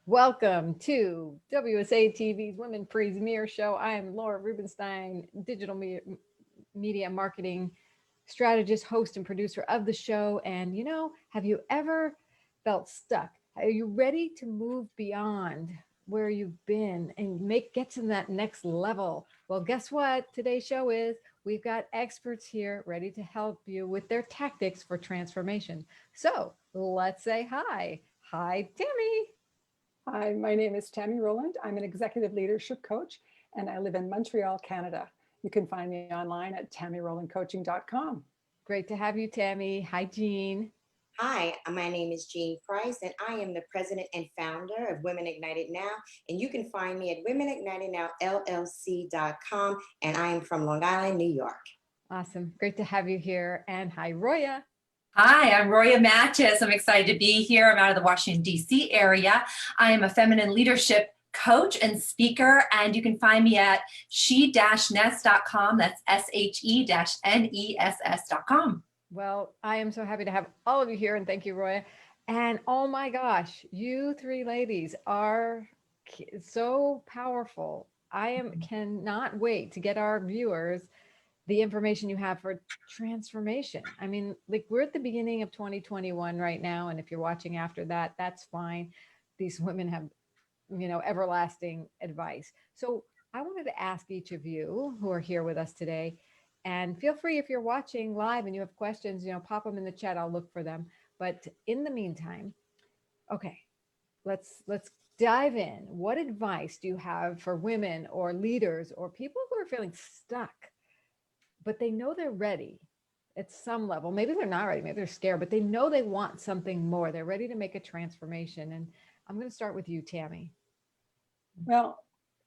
Welcome to WSA TV's Women Premier Show. I am Laura Rubenstein, digital media marketing strategist, host, and producer of the show. And have you ever felt stuck? Are you ready to move beyond where you've been and get to that next level? Well, guess what? Today's show is we've got experts here ready to help you with their tactics for transformation. So let's say hi. Hi, Tammy. Hi, my name is Tammy Rowland. I'm an executive leadership coach and I live in Montreal, Canada. You can find me online at tammyrowlandcoaching.com. Great to have you, Tammy. Hi, Jean. Hi, my name is Jean Price, and I am the president and founder of Women Ignited Now. And you can find me at womenignited.now.llc.com. And I am from Long Island, New York. Awesome. Great to have you here. And hi, Roya. Hi, I'm Roya Matches. I'm excited to be here. I'm out of the Washington, D.C. area. I am a feminine leadership coach and speaker, and you can find me at she-ness.com. That's she-ness.com. Well, I am so happy to have all of you here, and thank you, Roya. And oh my gosh, you three ladies are so powerful. Cannot wait to get our viewers the information you have for transformation. I mean, like we're at the beginning of 2021 right now, and if you're watching after that, that's fine. These women have, everlasting advice. So I wanted to ask each of you who are here with us today, and feel free if you're watching live and you have questions, pop them in the chat. I'll look for them. But in the meantime, okay, let's dive in. What advice do you have for women or leaders or people who are feeling stuck, but they know they're ready at some level? Maybe they're not ready, maybe they're scared, but they know they want something more. They're ready to make a transformation. And I'm going to start with you, Tammy. Well,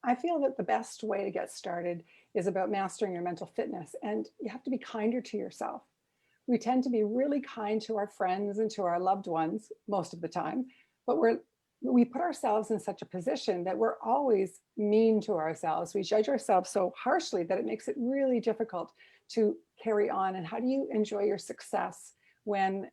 I feel that the best way to get started is about mastering your mental fitness, and you have to be kinder to yourself. We tend to be really kind to our friends and to our loved ones most of the time, but we put ourselves in such a position that we're always mean to ourselves. We judge ourselves so harshly that it makes it really difficult to carry on. And how do you enjoy your success when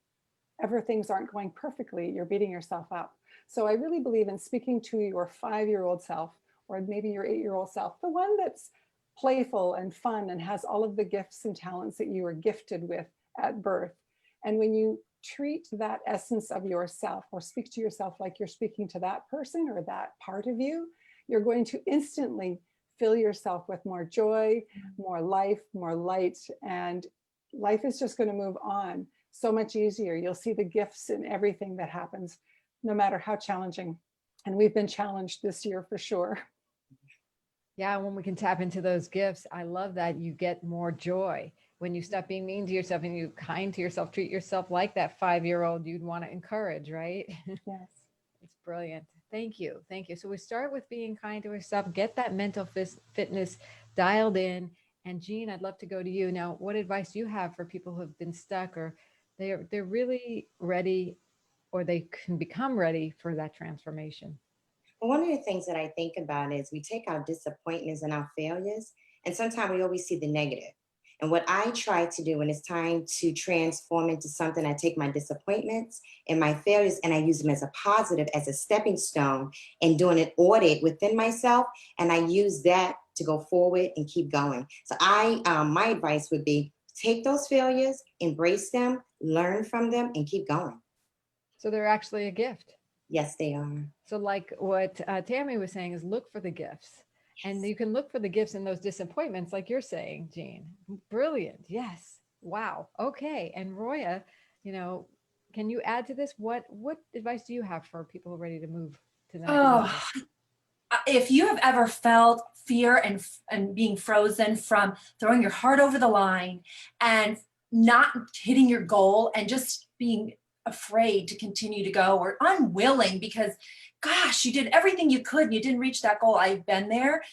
things aren't going perfectly? You're beating yourself up. So I really believe in speaking to your 5-year-old self, or maybe your 8-year-old self, the one that's playful and fun and has all of the gifts and talents that you were gifted with at birth. And when you treat that essence of yourself or speak to yourself like you're speaking to that person or that part of you, you're going to instantly fill yourself with more joy, more life, more light, and life is just going to move on so much easier. You'll see the gifts in everything that happens, no matter how challenging. And we've been challenged this year for sure. Yeah, when we can tap into those gifts, I love that you get more joy. When you stop being mean to yourself and you kind to yourself, treat yourself like that 5-year-old you'd want to encourage, right? Yes. It's brilliant. Thank you. Thank you. So we start with being kind to ourselves, get that mental fitness dialed in. And Jean, I'd love to go to you. Now, what advice do you have for people who have been stuck or they're really ready or they can become ready for that transformation? Well, one of the things that I think about is we take our disappointments and our failures, and sometimes we always see the negative. And what I try to do when it's time to transform into something, I take my disappointments and my failures and I use them as a positive, as a stepping stone, and doing an audit within myself. And I use that to go forward and keep going. So my advice would be take those failures, embrace them, learn from them, and keep going. So they're actually a gift. Yes, they are. So like what Tammy was saying is look for the gifts. And you can look for the gifts in those disappointments, like you're saying, Jean. Brilliant. Yes. Wow. Okay. And Roya, can you add to this? What advice do you have for people who are ready to move to the next level? If you have ever felt fear and being frozen from throwing your heart over the line and not hitting your goal and just being afraid to continue to go or unwilling because gosh, you did everything you could and you didn't reach that goal. I've been there.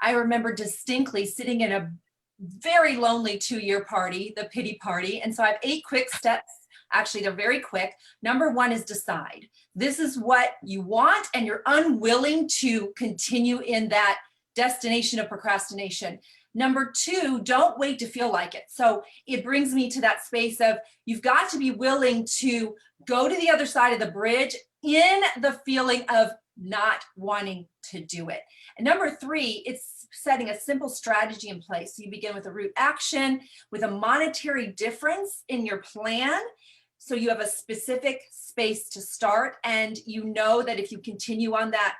I remember distinctly sitting in a very lonely 2-year party, the pity party. And so I have 8 quick steps. Actually, they're very quick. Number 1 is decide. This is what you want and you're unwilling to continue in that destination of procrastination. Number 2, don't wait to feel like it. So it brings me to that space of you've got to be willing to go to the other side of the bridge in the feeling of not wanting to do it. And number 3, it's setting a simple strategy in place. So you begin with a root action with a monetary difference in your plan. So you have a specific space to start, and you know that if you continue on that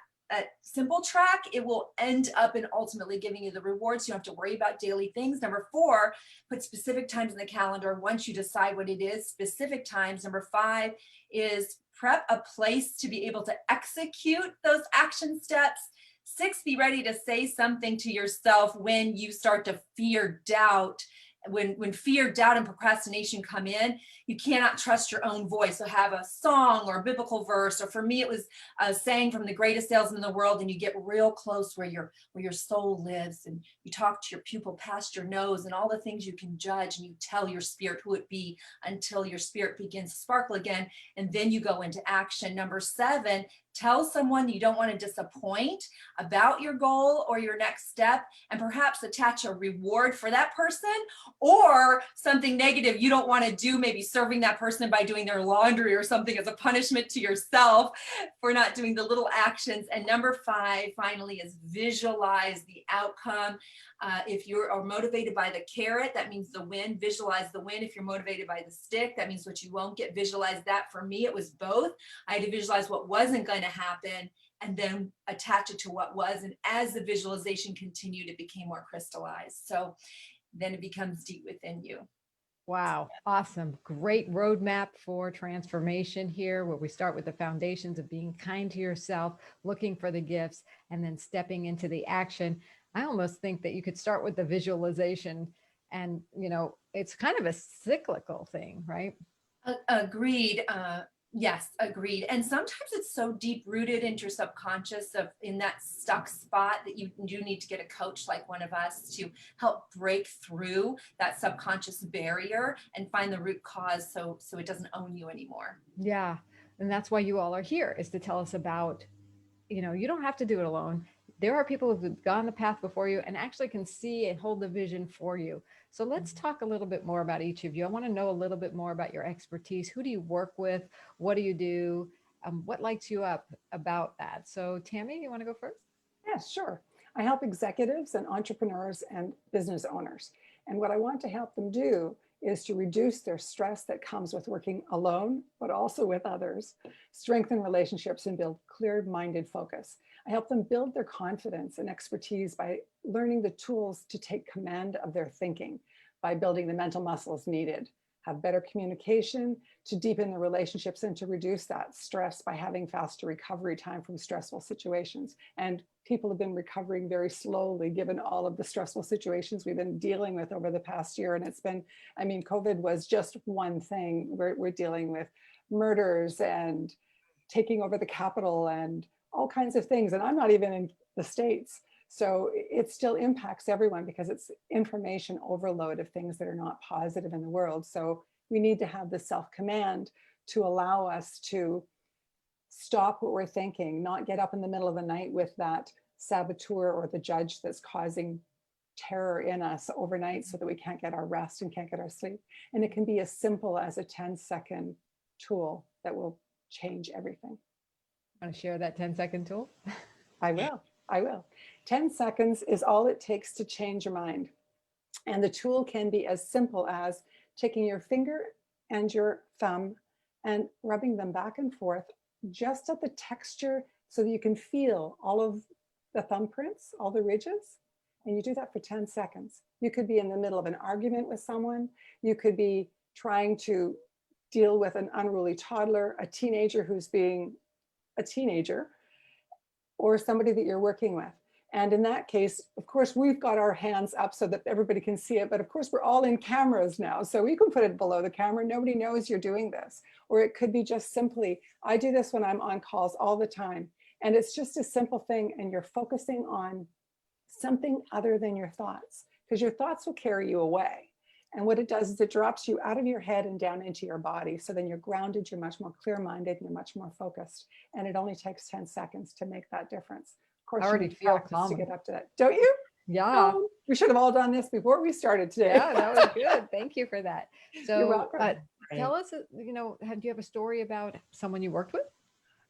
simple track, it will end up in ultimately giving you the rewards. You don't have to worry about daily things. Number 4, put specific times in the calendar. Once you decide what it is, specific times. Number 5 is prep a place to be able to execute those action steps. 6, be ready to say something to yourself when you start to fear, doubt. When fear, doubt, and procrastination come in, you cannot trust your own voice. So have a song or a biblical verse, or for me, it was a saying from the greatest salesman in the world, and you get real close where your soul lives, and you talk to your pupil past your nose and all the things you can judge, and you tell your spirit who it be until your spirit begins to sparkle again, and then you go into action. Number 7, tell someone you don't want to disappoint about your goal or your next step, and perhaps attach a reward for that person, or something negative you don't want to do, maybe serving that person by doing their laundry or something as a punishment to yourself for not doing the little actions. And number 5, finally, is visualize the outcome. If you are motivated by the carrot, that means the win. Visualize the win. If you're motivated by the stick, that means what you won't get. Visualize that. For me, it was both. I had to visualize what wasn't going to happen and then attach it to what was. And as the visualization continued, it became more crystallized. So then it becomes deep within you. Wow. Awesome. Great roadmap for transformation here, where we start with the foundations of being kind to yourself, looking for the gifts, and then stepping into the action. I almost think that you could start with the visualization, and, it's kind of a cyclical thing, right? Agreed. Yes, agreed. And sometimes it's so deep rooted into your subconscious in that stuck spot that you do need to get a coach like one of us to help break through that subconscious barrier and find the root cause so it doesn't own you anymore. Yeah. And that's why you all are here, is to tell us about, you don't have to do it alone. There are people who've gone the path before you and actually can see and hold the vision for you. So let's talk a little bit more about each of you. I want to know a little bit more about your expertise. Who do you work with? What do you do? What lights you up about that? So Tammy, you want to go first? Yeah, sure. I help executives and entrepreneurs and business owners. And what I want to help them do is to reduce their stress that comes with working alone, but also with others, strengthen relationships, and build clear-minded focus. I help them build their confidence and expertise by learning the tools to take command of their thinking, by building the mental muscles needed, have better communication, to deepen the relationships, and to reduce that stress by having faster recovery time from stressful situations. And people have been recovering very slowly given all of the stressful situations we've been dealing with over the past year. And it's been, COVID was just one thing. We're dealing with murders and taking over the Capitol and all kinds of things. And I'm not even in the States. So it still impacts everyone because it's information overload of things that are not positive in the world. So we need to have the self-command to allow us to stop what we're thinking, not get up in the middle of the night with that saboteur or the judge that's causing terror in us overnight so that we can't get our rest and can't get our sleep. And it can be as simple as a 10-second tool that will change everything. Want to share that 10-second tool? I will. 10 seconds is all it takes to change your mind. And the tool can be as simple as taking your finger and your thumb and rubbing them back and forth just at the texture so that you can feel all of the thumbprints, all the ridges. And you do that for 10 seconds. You could be in the middle of an argument with someone. You could be trying to deal with an unruly toddler, a teenager who's being a teenager, or somebody that you're working with. And in that case, of course, we've got our hands up so that everybody can see it. But of course, we're all in cameras now. So you can put it below the camera. Nobody knows you're doing this. Or it could be just simply, I do this when I'm on calls all the time. And it's just a simple thing. And you're focusing on something other than your thoughts, because your thoughts will carry you away. And what it does is it drops you out of your head and down into your body. So then you're grounded, you're much more clear-minded, and you're much more focused. And it only takes 10 seconds to make that difference. Of course, I already feel calm to get up to that. Don't you? Yeah. Oh, we should have all done this before we started today. Yeah, that was good. Thank you for that. So You're welcome. tell us, do you have a story about someone you worked with?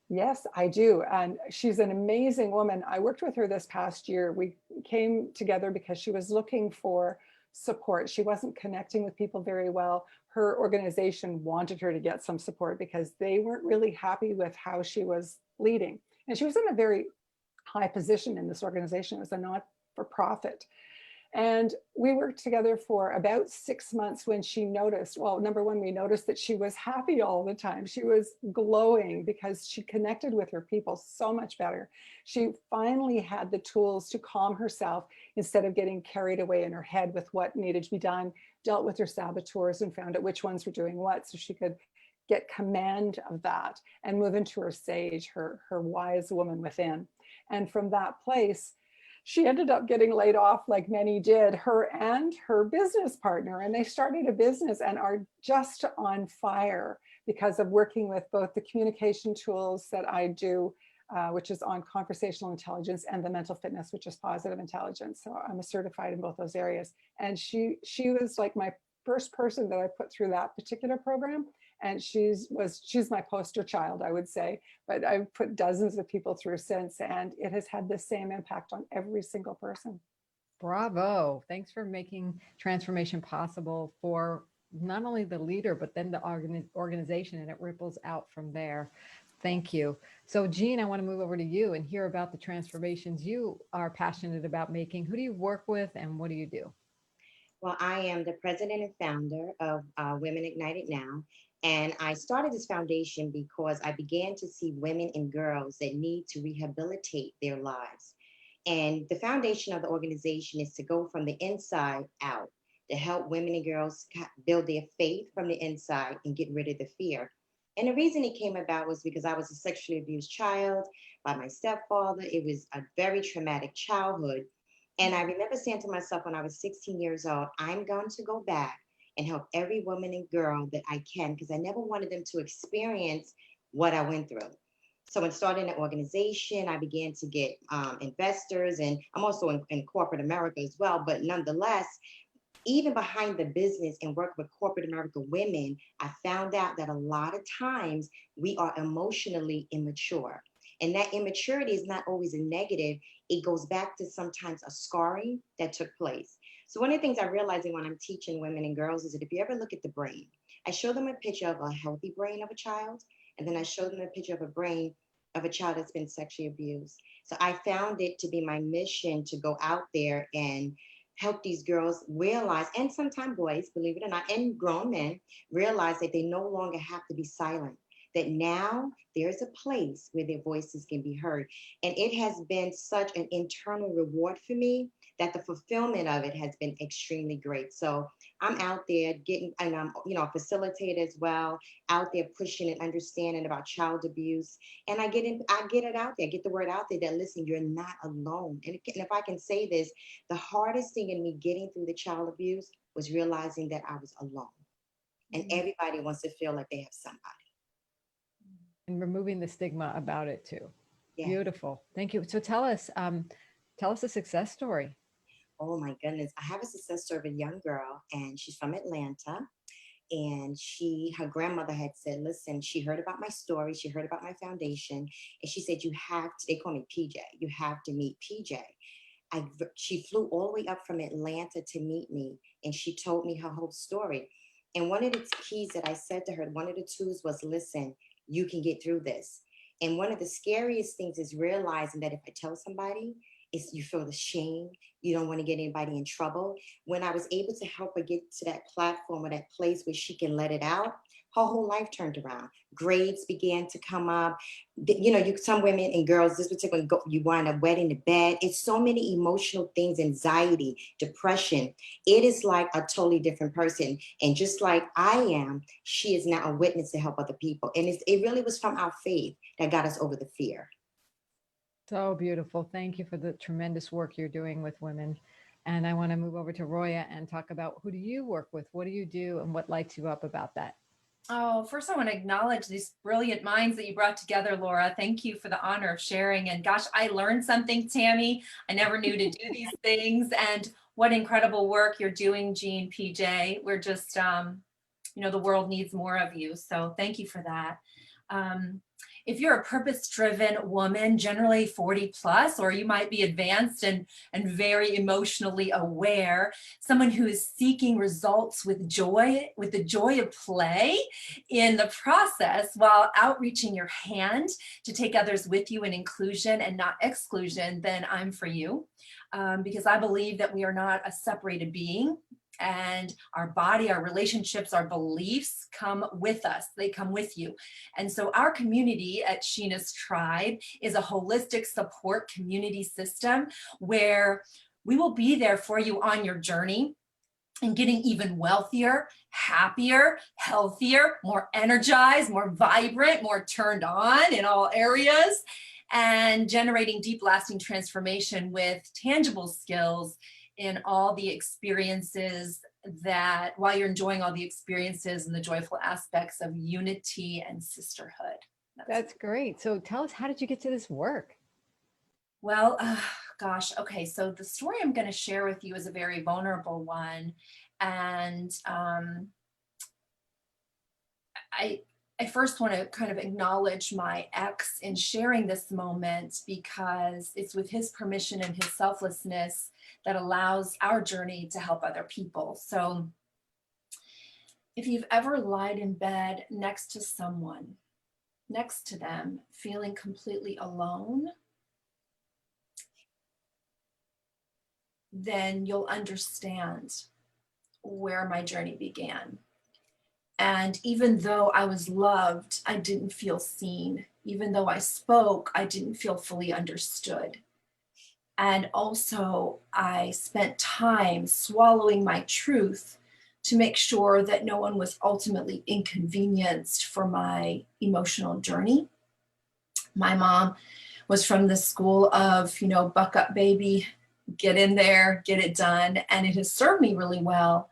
Yes, I do. And she's an amazing woman. I worked with her this past year. We came together because she was looking for support. She wasn't connecting with people very well. Her organization wanted her to get some support because they weren't really happy with how she was leading. And she was in a very high position in this organization. It was a not-for-profit. And we worked together for about 6 months when she noticed, well, number one, we noticed that she was happy all the time. She was glowing because she connected with her people so much better. She finally had the tools to calm herself instead of getting carried away in her head with what needed to be done, dealt with her saboteurs and found out which ones were doing what so she could get command of that and move into her sage, her wise woman within. And from that place, she ended up getting laid off like many did, her and her business partner. And they started a business and are just on fire because of working with both the communication tools that I do, which is on conversational intelligence, and the mental fitness, which is positive intelligence. So I'm a certified in both those areas. And she was like my first person that I put through that particular program. And she's my poster child, I would say, but I've put dozens of people through since, and it has had the same impact on every single person. Bravo. Thanks for making transformation possible for not only the leader, but then the organization, and it ripples out from there. Thank you. So Jean, I want to move over to you and hear about the transformations you are passionate about making. Who do you work with and what do you do? Well, I am the president and founder of Women Ignited Now. And I started this foundation because I began to see women and girls that need to rehabilitate their lives. And the foundation of the organization is to go from the inside out to help women and girls build their faith from the inside and get rid of the fear. And the reason it came about was because I was a sexually abused child by my stepfather. It was a very traumatic childhood. And I remember saying to myself when I was 16 years old, I'm going to go back and help every woman and girl that I can, because I never wanted them to experience what I went through. So in starting an organization, I began to get investors, and I'm also in corporate America as well. But nonetheless, even behind the business and work with corporate America women, I found out that a lot of times we are emotionally immature. And that immaturity is not always a negative. It goes back to sometimes a scarring that took place. So one of the things I'm realizing when I'm teaching women and girls is that if you ever look at the brain, I show them a picture of a healthy brain of a child, and then I show them a picture of a brain of a child that's been sexually abused. So I found it to be my mission to go out there and help these girls realize, and sometimes boys, believe it or not, and grown men realize that they no longer have to be silent, that now there's a place where their voices can be heard. And it has been such an internal reward for me that the fulfillment of it has been extremely great. So I'm out there getting, and I'm, a facilitator as well, out there pushing and understanding about child abuse. And I get it out there, get the word out there that, listen, you're not alone. And if I can say this, the hardest thing in me getting through the child abuse was realizing that I was alone. And everybody wants to feel like they have somebody. And removing the stigma about it too. Yeah. Beautiful. Thank you. So tell us a success story. Oh my goodness. I have a success story of a young girl, and she's from Atlanta. And her grandmother had said, listen, she heard about my story. She heard about my foundation. And she said, they call me PJ. You have to meet PJ. She flew all the way up from Atlanta to meet me. And she told me her whole story. And one of the keys that I said to her, one of the tools was, listen, you can get through this. And one of the scariest things is realizing that if I tell somebody, you feel the shame. You don't want to get anybody in trouble. When I was able to help her get to that platform or that place where she can let it out, her whole life turned around. Grades began to come up. Some women and girls, this particular, you wind up wet in the bed. It's so many emotional things, anxiety, depression. It is like a totally different person. And just like I am, she is now a witness to help other people. And it really was from our faith that got us over the fear. So beautiful. Thank you for the tremendous work you're doing with women. And I want to move over to Roya and talk about, who do you work with? What do you do? And what lights you up about that? Oh, first I want to acknowledge these brilliant minds that you brought together, Laura. Thank you for the honor of sharing. And gosh, I learned something, Tammy. I never knew to do these things. And what incredible work you're doing, Jean, PJ. We're just, the world needs more of you. So thank you for that. if you're a purpose-driven woman, generally 40 plus, or you might be advanced and very emotionally aware, someone who is seeking results with joy, with the joy of play in the process, while outreaching your hand to take others with you in inclusion and not exclusion, then I'm for you. Because I believe that we are not a separated being, and our body, our relationships, our beliefs come with us. They come with you. And so our community at Sheena's Tribe is a holistic support community system where we will be there for you on your journey and getting even wealthier, happier, healthier, more energized, more vibrant, more turned on in all areas, and generating deep, lasting transformation with tangible skills in all the experiences that, while you're enjoying all the experiences and the joyful aspects of unity and sisterhood. That's great. So tell us, how did you get to this work? Well, gosh, okay. So the story I'm going to share with you is a very vulnerable one. And I first want to kind of acknowledge my ex in sharing this moment, because it's with his permission and his selflessness that allows our journey to help other people. So if you've ever lied in bed next to someone, next to them, feeling completely alone, then you'll understand where my journey began. And even though I was loved, I didn't feel seen. Even though I spoke, I didn't feel fully understood. And also, I spent time swallowing my truth to make sure that no one was ultimately inconvenienced for my emotional journey. My mom was from the school of, buck up, baby, get in there, get it done. And it has served me really well.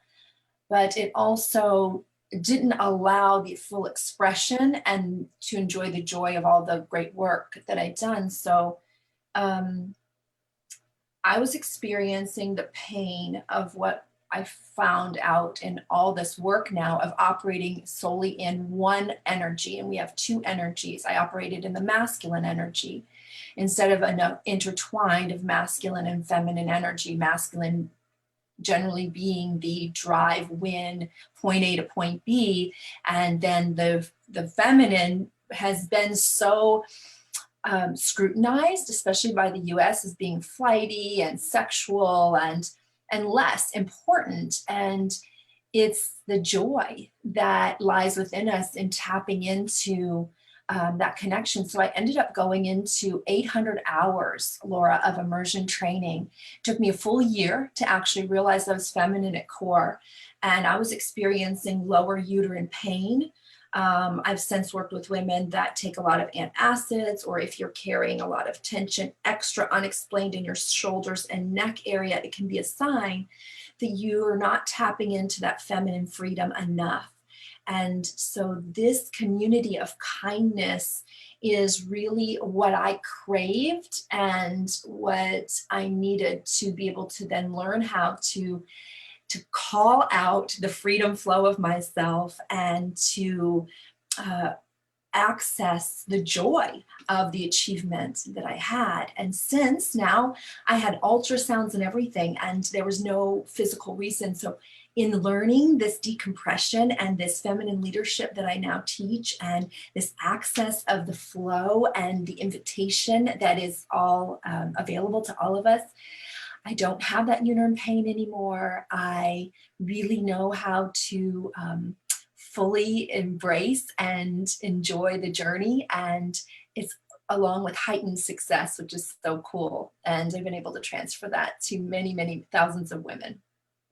But it also didn't allow the full expression and to enjoy the joy of all the great work that I'd done. So I was experiencing the pain of what I found out in all this work now of operating solely in one energy. And we have two energies. I operated in the masculine energy instead of an intertwined of masculine and feminine energy, masculine generally being the drive, win, point A to point B. And then the feminine has been so scrutinized, especially by the US, as being flighty and sexual and less important. And it's the joy that lies within us in tapping into that connection. So I ended up going into 800 hours, Laura, of immersion training. It took me a full year to actually realize I was feminine at core. And I was experiencing lower uterine pain. I've since worked with women that take a lot of antacids, or if you're carrying a lot of tension, extra unexplained in your shoulders and neck area, it can be a sign that you are not tapping into that feminine freedom enough. And so this community of kindness is really what I craved and what I needed to be able to then learn how to call out the freedom flow of myself and to access the joy of the achievement that I had. And since now I had ultrasounds and everything, and there was no physical reason. So in learning this decompression and this feminine leadership that I now teach, and this access of the flow and the invitation that is all available to all of us, I don't have that uterine pain anymore. I really know how to fully embrace and enjoy the journey. And it's along with heightened success, which is so cool. And I've been able to transfer that to many, many thousands of women.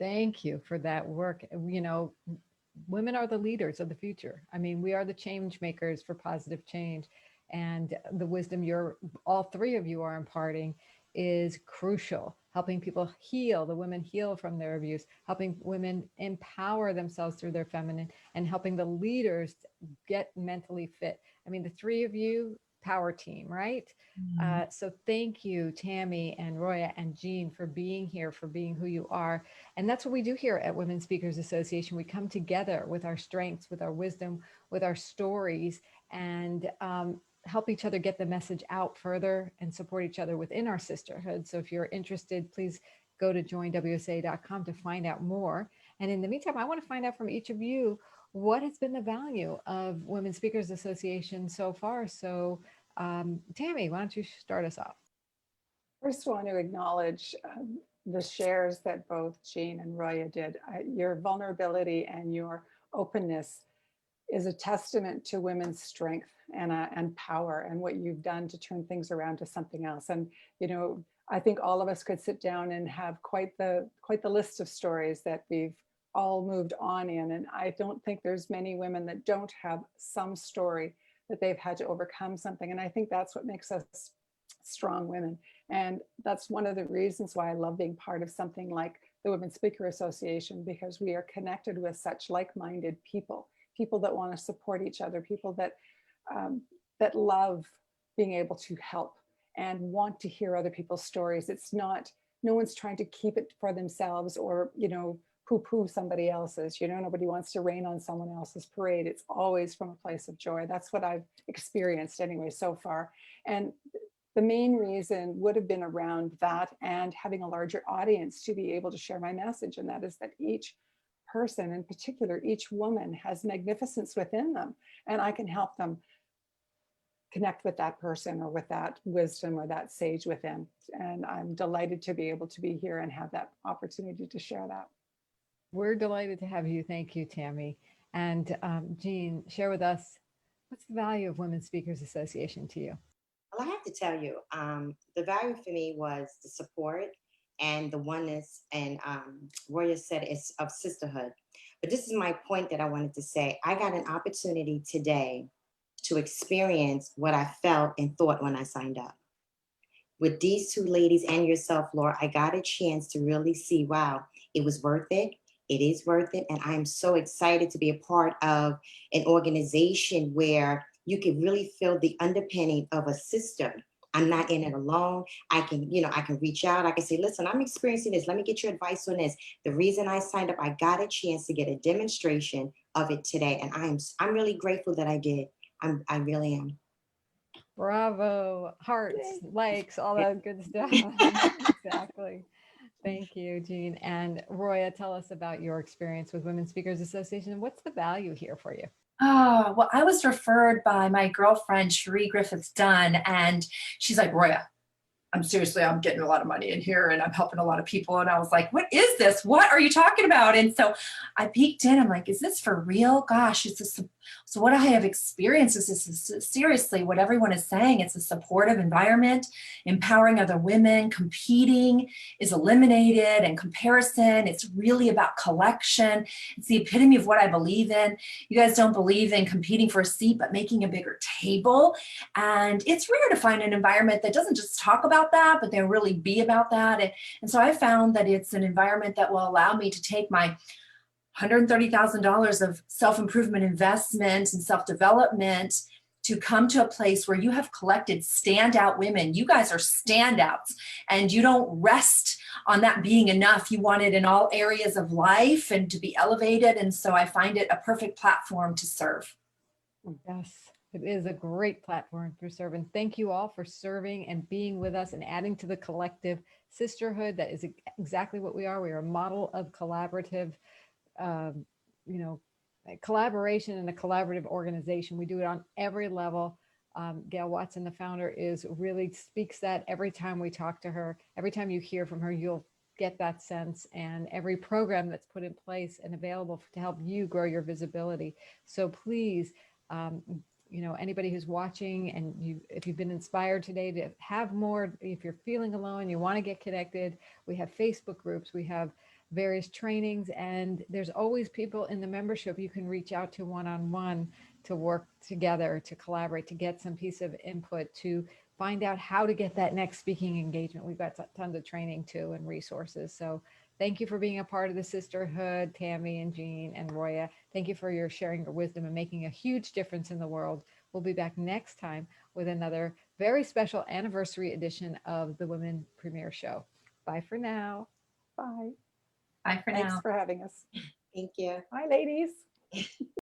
Thank you for that work. Women are the leaders of the future. I mean, we are the change makers for positive change. And the wisdom all three of you are imparting is crucial, helping people heal, the women heal from their abuse, helping women empower themselves through their feminine, and helping the leaders get mentally fit. I mean, the three of you, power team, right? So thank you, Tammy and Roya and Jean, for being here, for being who you are. And that's what we do here at Women Speakers Association. We come together with our strengths, with our wisdom, with our stories, and help each other get the message out further and support each other within our sisterhood. So if you're interested, please go to joinwsa.com to find out more. And in the meantime, I want to find out from each of you, what has been the value of Women Speakers Association so far? So Tammy, why don't you start us off? First, I want to acknowledge the shares that both Jean and Roya did. Your vulnerability and your openness is a testament to women's strength and power and what you've done to turn things around to something else. And, you know, I think all of us could sit down and have quite the list of stories that we've all moved on in. And I don't think there's many women that don't have some story that they've had to overcome something. And I think that's what makes us strong women. And that's one of the reasons why I love being part of something like the Women Speaker Association, because we are connected with such like-minded people that want to support each other, people that that love being able to help and want to hear other people's stories. It's not, no one's trying to keep it for themselves or, you know, poo-poo somebody else's, you know, nobody wants to rain on someone else's parade. It's always from a place of joy. That's what I've experienced anyway so far. And the main reason would have been around that and having a larger audience to be able to share my message. And that is that each person, in particular, each woman has magnificence within them. And I can help them connect with that person or with that wisdom or that sage within. And I'm delighted to be able to be here and have that opportunity to share that. We're delighted to have you. Thank you, Tammy. And Jean, share with us, what's the value of Women Speakers Association to you? Well, I have to tell you, the value for me was the support and the oneness, and Roya said it's of sisterhood. But this is my point that I wanted to say. I got an opportunity today to experience what I felt and thought when I signed up. With these two ladies and yourself, Laura, I got a chance to really see, wow, it was worth it. It is worth it. And I'm so excited to be a part of an organization where you can really feel the underpinning of a sister. I'm not in it alone. I can, you know, I can reach out. I can say, listen, I'm experiencing this. Let me get your advice on this. The reason I signed up, I got a chance to get a demonstration of it today. And I'm really grateful that I did. I really am. Bravo, hearts, likes, all that good stuff. Exactly. Thank you, Jean. And Roya, tell us about your experience with Women Speakers Association. What's the value here for you? Oh, well, I was referred by my girlfriend, Cherie Griffiths Dunn, and she's like, Roya, I'm getting a lot of money in here and I'm helping a lot of people. And I was like, what is this? What are you talking about? And so I peeked in, I'm like, is this for real? Gosh, so what I have experienced is this is seriously what everyone is saying. It's a supportive environment, empowering other women, competing is eliminated and comparison. It's really about collection. It's the epitome of what I believe in. You guys don't believe in competing for a seat, but making a bigger table. And it's rare to find an environment that doesn't just talk about that, but they really be about that. And so I found that it's an environment that will allow me to take my $130,000 of self-improvement investment and self-development to come to a place where you have collected standout women. You guys are standouts and you don't rest on that being enough. You want it in all areas of life and to be elevated. And so I find it a perfect platform to serve. Yes, it is a great platform for serving. Thank you all for serving and being with us and adding to the collective sisterhood. That is exactly what we are. We are a model of collaborative, collaboration and a collaborative organization. We do it on every level. Gail Watson, the founder, really speaks that every time we talk to her. Every time you hear from her, you'll get that sense, and every program that's put in place and available to help you grow your visibility. So please, anybody who's watching and if you've been inspired today to have more, if you're feeling alone, you want to get connected, we have Facebook groups, we have various trainings, and there's always people in the membership you can reach out to one-on-one to work together, to collaborate, to get some piece of input, to find out how to get that next speaking engagement. We've got tons of training too and resources. So thank you for being a part of the sisterhood, Tammy and Jean and Roya. Thank you for your sharing your wisdom and making a huge difference in the world. We'll be back next time with another very special anniversary edition of the Women Premier Show. Bye for now. Bye. Bye for now. Thanks for having us. Thank you. Bye, ladies.